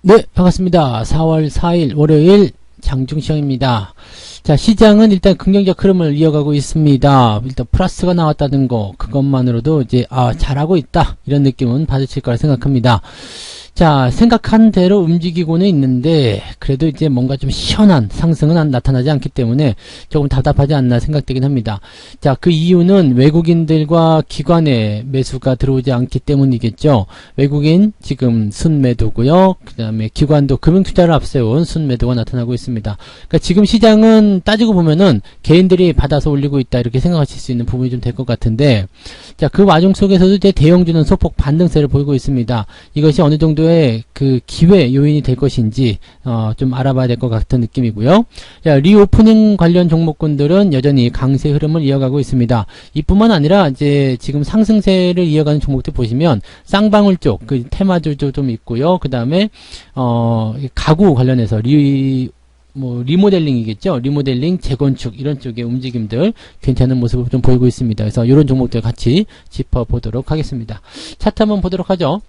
네, 반갑습니다. 4월 4일 월요일 장중시장입니다. 자, 시장은 일단 긍정적 흐름을 이어가고 있습니다. 일단 플러스가 나왔다는 거, 그것만으로도 이제, 잘하고 있다. 이런 느낌은 받으실 거라 생각합니다. 자, 생각한 대로 움직이고는 있는데, 그래도 이제 뭔가 좀 시원한 상승은 나타나지 않기 때문에 조금 답답하지 않나 생각되긴 합니다. 자, 그 이유는 외국인들과 기관의 매수가 들어오지 않기 때문이겠죠. 외국인 지금 순매도고요. 그 다음에 기관도 금융투자를 앞세운 순매도가 나타나고 있습니다. 그러니까 지금 시장은 따지고 보면은 개인들이 받아서 올리고 있다 이렇게 생각하실 수 있는 부분이 좀 될 것 같은데, 자, 그 와중 속에서도 이제 대형주는 소폭 반등세를 보이고 있습니다. 이것이 어느 정도의 그 기회 요인이 될 것인지 좀 알아봐야 될 것 같은 느낌이고요. 자, 리오프닝 관련 종목군들은 여전히 강세 흐름을 이어가고 있습니다. 이뿐만 아니라 이제 지금 상승세를 이어가는 종목들 보시면 쌍방울 쪽 그 테마주도 좀 있고요. 그 다음에 가구 관련해서 리모델링이겠죠. 리모델링, 재건축 이런 쪽의 움직임들 괜찮은 모습을 좀 보이고 있습니다. 그래서 이런 종목들 같이 짚어보도록 하겠습니다. 차트 한번 보도록 하죠.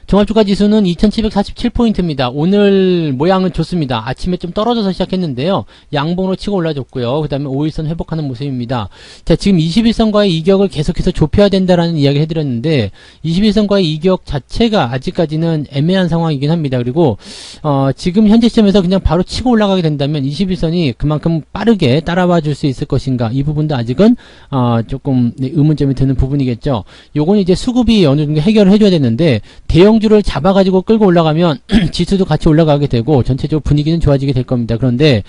종합주가지수는 2747포인트입니다. 오늘 모양은 좋습니다. 아침에 좀 떨어져서 시작했는데요. 양봉으로 치고 올라줬고요. 그 다음에 5일선 회복하는 모습입니다. 자, 지금 21선과의 이격을 계속해서 좁혀야 된다라는 이야기를 해드렸는데 21선과의 이격 자체가 아직까지는 애매한 상황이긴 합니다. 그리고 지금 현재 시점에서 그냥 바로 치고 올라가게 된다면 21선이 그만큼 빠르게 따라와 줄 수 있을 것인가, 이 부분도 아직은 조금 의문점이 드는 부분이겠죠. 요거는 이제 수급이 어느 정도 해결을 해줘야 되는데, 대형주를 잡아가지고 끌고 올라가면 지수도 같이 올라가게 되고 전체적으로 분위기는 좋아지게 될 겁니다. 그런데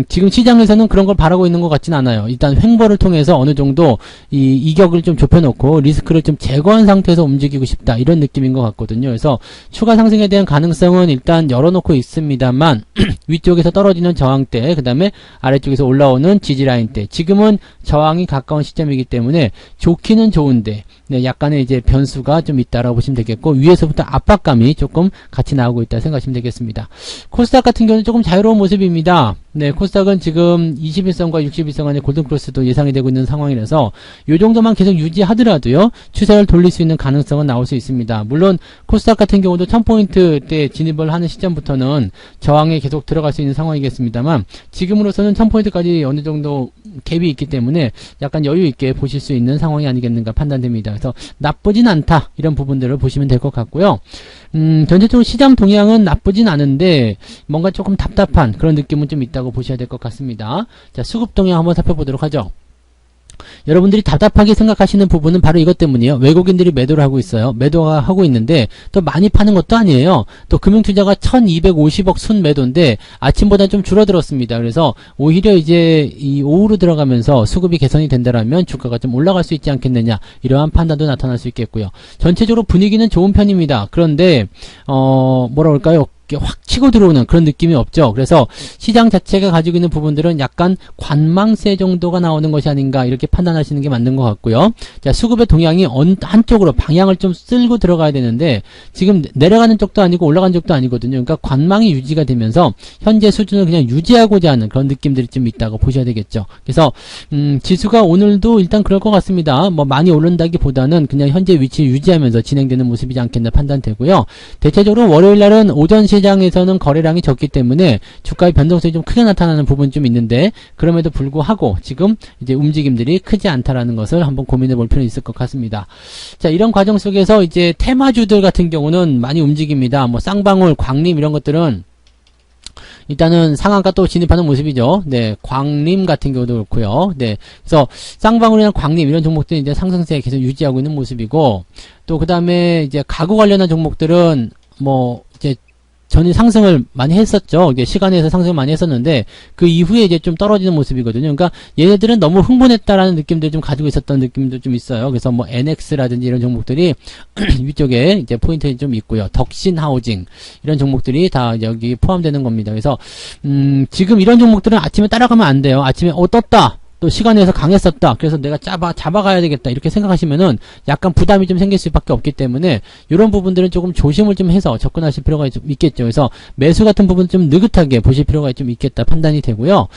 지금 시장에서는 그런 걸 바라고 있는 것 같지는 않아요. 일단 횡보를 통해서 어느 정도 이격을 좀 좁혀놓고 리스크를 좀 제거한 상태에서 움직이고 싶다, 이런 느낌인 것 같거든요. 그래서 추가 상승에 대한 가능성은 일단 열어놓고 있습니다만 위쪽에서 떨어지는 저항대, 그 다음에 아래쪽에서 올라오는 지지라인대, 지금은 저항이 가까운 시점이기 때문에 좋기는 좋은데 약간의 이제 변수가 좀 있다라고 보시면 되겠고, 위에서부터 압박감이 조금 같이 나오고 있다 생각하시면 되겠습니다. 코스닥 같은 경우는 조금 자유로운 모습입니다. 네, 코스닥은 지금 21선과 61선 간의 골든크로스도 예상이 되고 있는 상황이라서 요 정도만 계속 유지하더라도요, 추세를 돌릴 수 있는 가능성은 나올 수 있습니다. 물론 코스닥 같은 경우도 1000포인트대 진입을 하는 시점부터는 저항에 계속 들어갈 수 있는 상황이겠습니다만, 지금으로서는 1000포인트까지 어느 정도 갭이 있기 때문에 약간 여유 있게 보실 수 있는 상황이 아니겠는가 판단됩니다. 그래서 나쁘진 않다, 이런 부분들을 보시면 될 것 같고요. 전체적으로 시장 동향은 나쁘진 않은데 뭔가 조금 답답한 그런 느낌은 좀 있다고 보셔야 될 것 같습니다. 자, 수급 동향 한번 살펴보도록 하죠. 여러분들이 답답하게 생각하시는 부분은 바로 이것 때문이에요. 외국인들이 매도를 하고 있어요. 매도가 하고 있는데 또 많이 파는 것도 아니에요. 또 금융투자가 1250억 순매도인데 아침보다 좀 줄어들었습니다. 그래서 오히려 이제 이 오후로 들어가면서 수급이 개선이 된다라면 주가가 좀 올라갈 수 있지 않겠느냐, 이러한 판단도 나타날 수 있겠고요. 전체적으로 분위기는 좋은 편입니다. 그런데 뭐라 그럴까요? 확 치고 들어오는 그런 느낌이 없죠. 그래서 시장 자체가 가지고 있는 부분들은 약간 관망세 정도가 나오는 것이 아닌가, 이렇게 판단하시는 게 맞는 것 같고요. 자, 수급의 동향이 한쪽으로 방향을 좀 쓸고 들어가야 되는데 지금 내려가는 쪽도 아니고 올라가는 쪽도 아니거든요. 그러니까 관망이 유지가 되면서 현재 수준을 그냥 유지하고자 하는 그런 느낌들이 좀 있다고 보셔야 되겠죠. 그래서 지수가 오늘도 일단 그럴 것 같습니다. 뭐 많이 오른다기보다는 그냥 현재 위치를 유지하면서 진행되는 모습이지 않겠나 판단되고요. 대체적으로 월요일날은 오전 시장에서는 거래량이 적기 때문에 주가의 변동성이 좀 크게 나타나는 부분이 좀 있는데, 그럼에도 불구하고 지금 이제 움직임들이 크지 않다라는 것을 한번 고민해 볼 필요는 있을 것 같습니다. 자, 이런 과정 속에서 이제 테마주들 같은 경우는 많이 움직입니다. 뭐 쌍방울, 광림 이런 것들은 일단은 상한가 또 진입하는 모습이죠. 네, 광림 같은 경우도 그렇고요. 네, 그래서 쌍방울이나 광림 이런 종목들은 이제 상승세 계속 유지하고 있는 모습이고, 또 그 다음에 이제 가구 관련한 종목들은 뭐 이제 전이 상승을 많이 했었죠. 이게 시간에서 상승을 많이 했었는데 그 이후에 이제 좀 떨어지는 모습이거든요. 그러니까 얘네들은 너무 흥분했다라는 느낌들 좀 가지고 있었던 느낌도 좀 있어요. 그래서 뭐 NX라든지 이런 종목들이 위쪽에 이제 포인트가 좀 있고요. 덕신 하우징 이런 종목들이 다 여기 포함되는 겁니다. 그래서 지금 이런 종목들은 아침에 따라가면 안 돼요. 아침에 떴다, 또 시간에서 강했었다. 그래서 내가 잡아가야 되겠다. 이렇게 생각하시면은 약간 부담이 좀 생길 수밖에 없기 때문에 이런 부분들은 조금 조심을 좀 해서 접근하실 필요가 좀 있겠죠. 그래서 매수 같은 부분 좀 느긋하게 보실 필요가 좀 있겠다 판단이 되고요.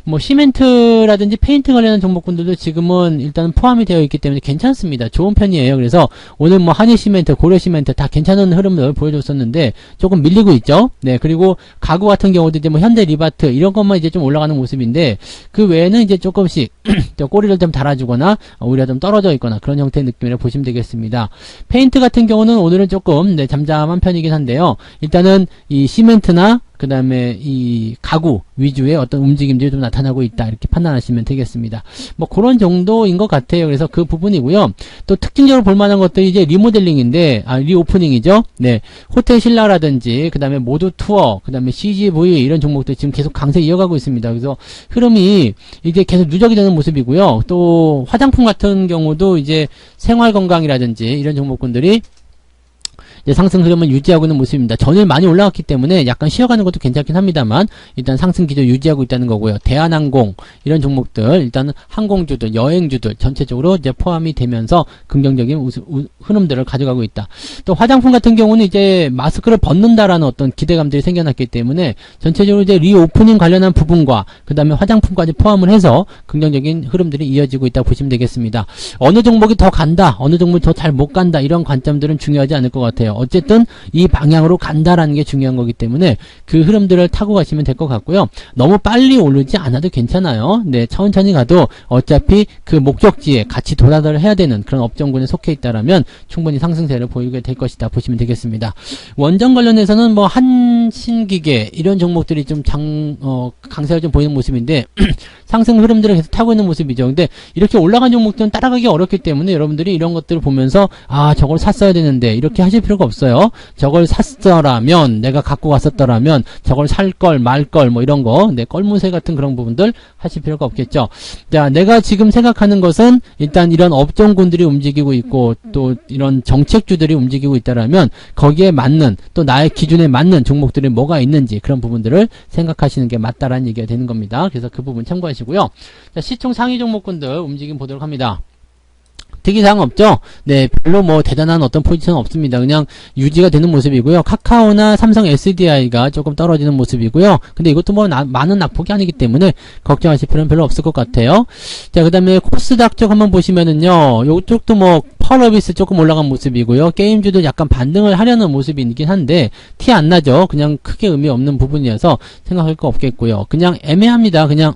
뭐 시멘트라든지 페인트 관련한 종목군들도 지금은 일단 포함이 되어 있기 때문에 괜찮습니다. 좋은 편이에요. 그래서 오늘 뭐 한일시멘트, 고려시멘트 다 괜찮은 흐름을 보여줬었는데 조금 밀리고 있죠. 네, 그리고 가구 같은 경우도 이제 뭐 현대리바트 이런 것만 이제 좀 올라가는 모습인데 그 외에는 이제 조금씩 꼬리를 좀 달아주거나 오히려 좀 떨어져 있거나 그런 형태의 느낌이라 보시면 되겠습니다. 페인트 같은 경우는 오늘은 조금 네, 잠잠한 편이긴 한데요. 일단은 이 시멘트나 그 다음에 이 가구 위주의 어떤 움직임들이 좀 나타나고 있다 이렇게 판단하시면 되겠습니다. 뭐 그런 정도인 것 같아요. 그래서 그 부분이고요. 또 특징적으로 볼만한 것들이 이제 리모델링인데 리오프닝이죠. 네, 호텔 신라라든지 그 다음에 모두 투어, 그 다음에 CGV 이런 종목들 지금 계속 강세 이어가고 있습니다. 그래서 흐름이 이제 계속 누적이 되는 모습이고요. 또 화장품 같은 경우도 이제 생활건강이라든지 이런 종목군들이 이제 상승 흐름을 유지하고 있는 모습입니다. 전일 많이 올라갔기 때문에 약간 쉬어가는 것도 괜찮긴 합니다만 일단 상승 기조 유지하고 있다는 거고요. 대한항공 이런 종목들 일단은 항공주들, 여행주들 전체적으로 이제 포함이 되면서 긍정적인 흐름들을 가져가고 있다. 또 화장품 같은 경우는 이제 마스크를 벗는다라는 어떤 기대감들이 생겨났기 때문에 전체적으로 이제 리오프닝 관련한 부분과 그 다음에 화장품까지 포함을 해서 긍정적인 흐름들이 이어지고 있다고 보시면 되겠습니다. 어느 종목이 더 간다, 어느 종목이 더 잘 못 간다 이런 관점들은 중요하지 않을 것 같아요. 어쨌든 이 방향으로 간다라는 게 중요한 거기 때문에 그 흐름들을 타고 가시면 될 것 같고요. 너무 빨리 오르지 않아도 괜찮아요. 네, 천천히 가도 어차피 그 목적지에 같이 도달을 해야 되는 그런 업종군에 속해 있다라면 충분히 상승세를 보이게 될 것이다 보시면 되겠습니다. 원전 관련해서는 뭐 한신기계 이런 종목들이 좀 강세가 좀 보이는 모습인데 상승 흐름들을 계속 타고 있는 모습이죠. 근데 이렇게 올라간 종목들은 따라가기 어렵기 때문에 여러분들이 이런 것들을 보면서 저걸 샀어야 되는데 이렇게 하실 필요가 없어요. 저걸 샀더라면, 내가 갖고 갔었더라면 저걸 살걸 말걸 뭐 이런 거, 네, 껄무새 같은 그런 부분들 하실 필요가 없겠죠. 자, 내가 지금 생각하는 것은 일단 이런 업종군들이 움직이고 있고 또 이런 정책주들이 움직이고 있다라면 거기에 맞는 또 나의 기준에 맞는 종목들이 뭐가 있는지 그런 부분들을 생각하시는 게 맞다라는 얘기가 되는 겁니다. 그래서 그 부분 참고하시고요. 자, 시총 상위 종목군들 움직임 보도록 합니다. 특이사항 없죠? 네, 별로 뭐 대단한 어떤 포지션은 없습니다. 그냥 유지가 되는 모습이고요. 카카오나 삼성 SDI가 조금 떨어지는 모습이고요. 근데 이것도 뭐 많은 낙폭이 아니기 때문에 걱정하실 필요는 별로 없을 것 같아요. 자, 그 다음에 코스닥 쪽 한번 보시면은요, 요쪽도 뭐 펄어비스 조금 올라간 모습이고요. 게임주도 약간 반등을 하려는 모습이긴 한데 티 안 나죠? 그냥 크게 의미 없는 부분이어서 생각할 거 없겠고요. 그냥 애매합니다. 그냥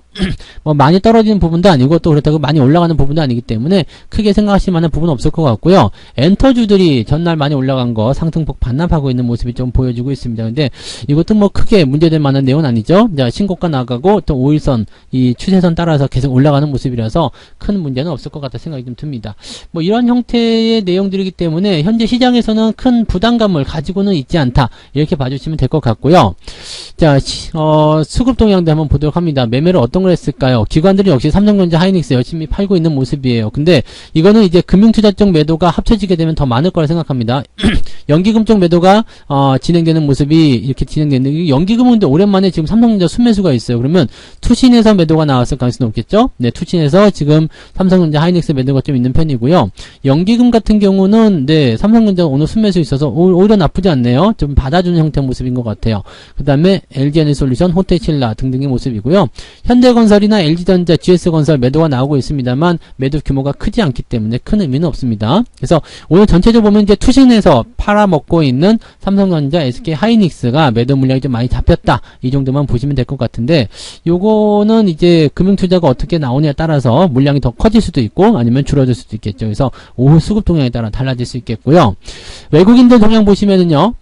뭐 많이 떨어지는 부분도 아니고 또 그렇다고 많이 올라가는 부분도 아니기 때문에 크게 생각하실 만한 부분은 없을 것 같고요. 엔터주들이 전날 많이 올라간 거 상승폭 반납하고 있는 모습이 좀 보여지고 있습니다. 근데 이것도 뭐 크게 문제될 만한 내용은 아니죠. 자, 신고가 나가고 또 5일선 이 추세선 따라서 계속 올라가는 모습이라서 큰 문제는 없을 것 같다 생각이 좀 듭니다. 뭐 이런 형태의 내용들이기 때문에 현재 시장에서는 큰 부담감을 가지고는 있지 않다 이렇게 봐주시면 될 것 같고요. 자, 수급 동향도 한번 보도록 합니다. 매매를 어떤 걸 했을까요? 기관들이 역시 삼성전자, 하이닉스 열심히 팔고 있는 모습이에요. 근데 이거는 이제 금융투자 쪽 매도가 합쳐지게 되면 더 많을 거라 생각합니다. 연기금 쪽 매도가 진행되는 모습이 이렇게 진행되는데, 연기금은 오랜만에 지금 삼성전자 순매수가 있어요. 그러면 투신에서 매도가 나왔을 가능성이 높겠죠? 네, 투신에서 지금 삼성전자, 하이닉스 매도가 좀 있는 편이고요. 연기금 같은 경우는 네, 삼성전자 오늘 순매수 있어서 오히려 나쁘지 않네요. 좀 받아주는 형태의 모습인 것 같아요. 그 다음에 LG에너지솔루션, 호텔신라 등등의 모습이고요. 현대건설이나 LG전자, GS건설 매도가 나오고 있습니다만 매도 규모가 크지 않기 때문에 큰 의미는 없습니다. 그래서 오늘 전체적으로 보면 이제 투신에서 팔아먹고 있는 삼성전자, SK 하이닉스가 매도 물량이 좀 많이 잡혔다. 이 정도만 보시면 될 것 같은데, 요거는 이제 금융투자가 어떻게 나오냐에 따라서 물량이 더 커질 수도 있고 아니면 줄어들 수도 있겠죠. 그래서 오후 수급 동향에 따라 달라질 수 있겠고요. 외국인들 동향 보시면은요,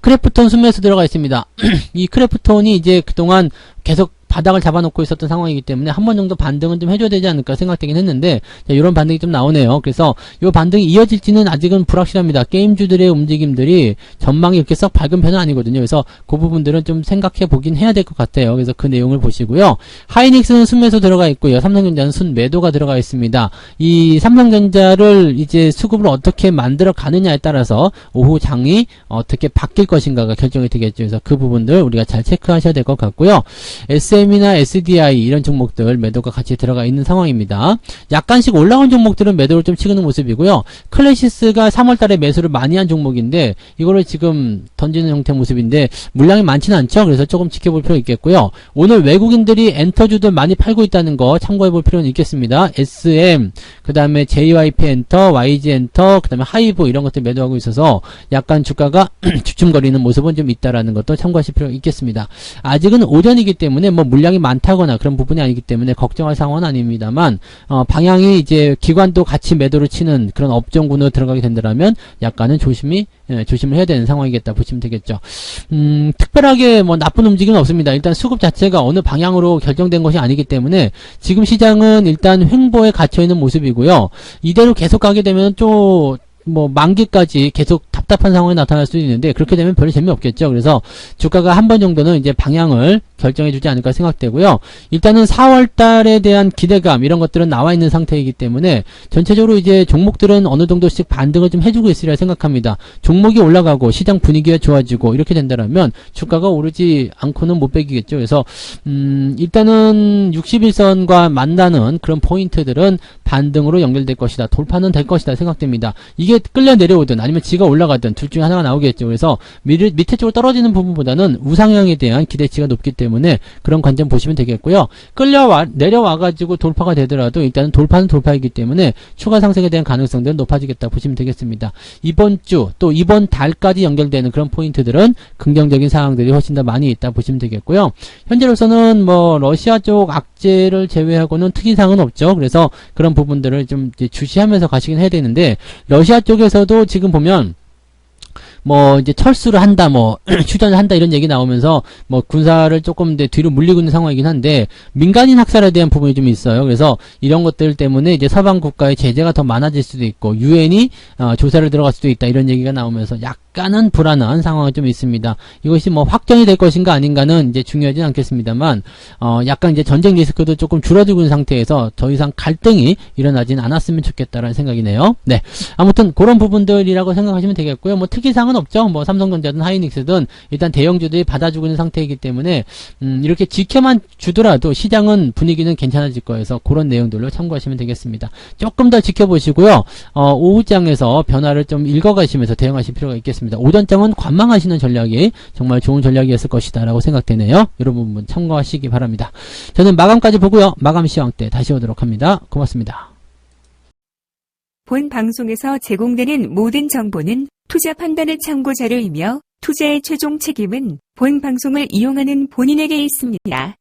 크래프톤 순매수 들어가 있습니다. 이 크래프톤이 이제 그동안 계속 바닥을 잡아놓고 있었던 상황이기 때문에 한 번 정도 반등은 좀 해줘야 되지 않을까 생각되긴 했는데, 자, 이런 반등이 좀 나오네요. 그래서 이 반등이 이어질지는 아직은 불확실합니다. 게임주들의 움직임들이 전망이 이렇게 썩 밝은 편은 아니거든요. 그래서 그 부분들은 좀 생각해 보긴 해야 될 것 같아요. 그래서 그 내용을 보시고요. 하이닉스는 순매수 들어가 있고요. 삼성전자는 순매도가 들어가 있습니다. 이 삼성전자를 이제 수급을 어떻게 만들어 가느냐에 따라서 오후 장이 어떻게 바뀔 것인가가 결정이 되겠죠. 그래서 그 부분들 우리가 잘 체크하셔야 될 것 같고요. SM이나 SDI 이런 종목들 매도가 같이 들어가 있는 상황입니다. 약간씩 올라온 종목들은 매도를 좀 치는 모습이고요. 클래시스가 3월달에 매수를 많이 한 종목인데 이거를 지금 던지는 형태 모습인데 물량이 많지는 않죠. 그래서 조금 지켜볼 필요 있겠고요. 오늘 외국인들이 엔터주들 많이 팔고 있다는 거 참고해 볼 필요는 있겠습니다. SM, 그 다음에 JYP 엔터, YG 엔터, 그 다음에 하이브 이런 것들 매도하고 있어서 약간 주가가 주춤거리는 모습은 좀 있다라는 것도 참고하실 필요가 있겠습니다. 아직은 오전이기 때문에 뭐 물량이 많다거나 그런 부분이 아니기 때문에 걱정할 상황은 아닙니다만 방향이 이제 기관도 같이 매도를 치는 그런 업종군으로 들어가게 된다면 약간은 조심을 해야 되는 상황이겠다 보시면 되겠죠. 특별하게 뭐 나쁜 움직임은 없습니다. 일단 수급 자체가 어느 방향으로 결정된 것이 아니기 때문에 지금 시장은 일단 횡보에 갇혀있는 모습이고요. 이대로 계속 가게 되면 좀 뭐 만기까지 계속 답답한 상황이 나타날 수도 있는데 그렇게 되면 별로 재미없겠죠. 그래서 주가가 한 번 정도는 이제 방향을 결정해 주지 않을까 생각되고요. 일단은 4월 달에 대한 기대감 이런 것들은 나와 있는 상태이기 때문에 전체적으로 이제 종목들은 어느 정도씩 반등을 좀 해주고 있으리라 생각합니다. 종목이 올라가고 시장 분위기가 좋아지고 이렇게 된다면 주가가 오르지 않고는 못 베기겠죠. 그래서 일단은 61선과 만나는 그런 포인트들은 반등으로 연결될 것이다. 돌파는 될 것이다 생각됩니다. 이게 끌려 내려오든 아니면 지가 올라가든 둘 중에 하나가 나오겠죠. 그래서 밑에 쪽으로 떨어지는 부분보다는 우상향에 대한 기대치가 높기 때문에 그런 관점 보시면 되겠고요. 내려와가지고 돌파가 되더라도 일단은 돌파는 돌파이기 때문에 추가 상승에 대한 가능성들은 높아지겠다 보시면 되겠습니다. 이번 주 또 이번 달까지 연결되는 그런 포인트들은 긍정적인 상황들이 훨씬 더 많이 있다 보시면 되겠고요. 현재로서는 뭐 러시아 쪽 악재를 제외하고는 특이사항은 없죠. 그래서 그런 부분들을 좀 이제 주시하면서 가시긴 해야 되는데 러시아 쪽에서도 지금 보면 뭐 이제 철수를 한다, 뭐 휴전을 한다 이런 얘기 나오면서 뭐 군사를 조금 뒤로 물리고 있는 상황이긴 한데 민간인 학살에 대한 부분이 좀 있어요. 그래서 이런 것들 때문에 이제 서방 국가의 제재가 더 많아질 수도 있고 유엔이 조사를 들어갈 수도 있다 이런 얘기가 나오면서 약간은 불안한 상황이 좀 있습니다. 이것이 뭐 확정이 될 것인가 아닌가는 이제 중요하진 않겠습니다만 약간 이제 전쟁 리스크도 조금 줄어들고 있는 상태에서 더 이상 갈등이 일어나진 않았으면 좋겠다라는 생각이네요. 네, 아무튼 그런 부분들이라고 생각하시면 되겠고요. 뭐 특이사항은 없죠. 뭐 삼성전자든 하이닉스든 일단 대형주들이 받아주고 있는 상태이기 때문에 이렇게 지켜만 주더라도 시장은 분위기는 괜찮아질 거여서 그런 내용들로 참고하시면 되겠습니다. 조금 더 지켜보시고요. 오후장에서 변화를 좀 읽어가시면서 대응하실 필요가 있겠습니다. 오전장은 관망하시는 전략이 정말 좋은 전략이었을 것이다 라고 생각되네요. 여러분 부분 참고하시기 바랍니다. 저는 마감까지 보고요. 마감 시황 때 다시 오도록 합니다. 고맙습니다. 본 방송에서 제공되는 모든 정보는 투자 판단의 참고 자료이며 투자의 최종 책임은 본 방송을 이용하는 본인에게 있습니다.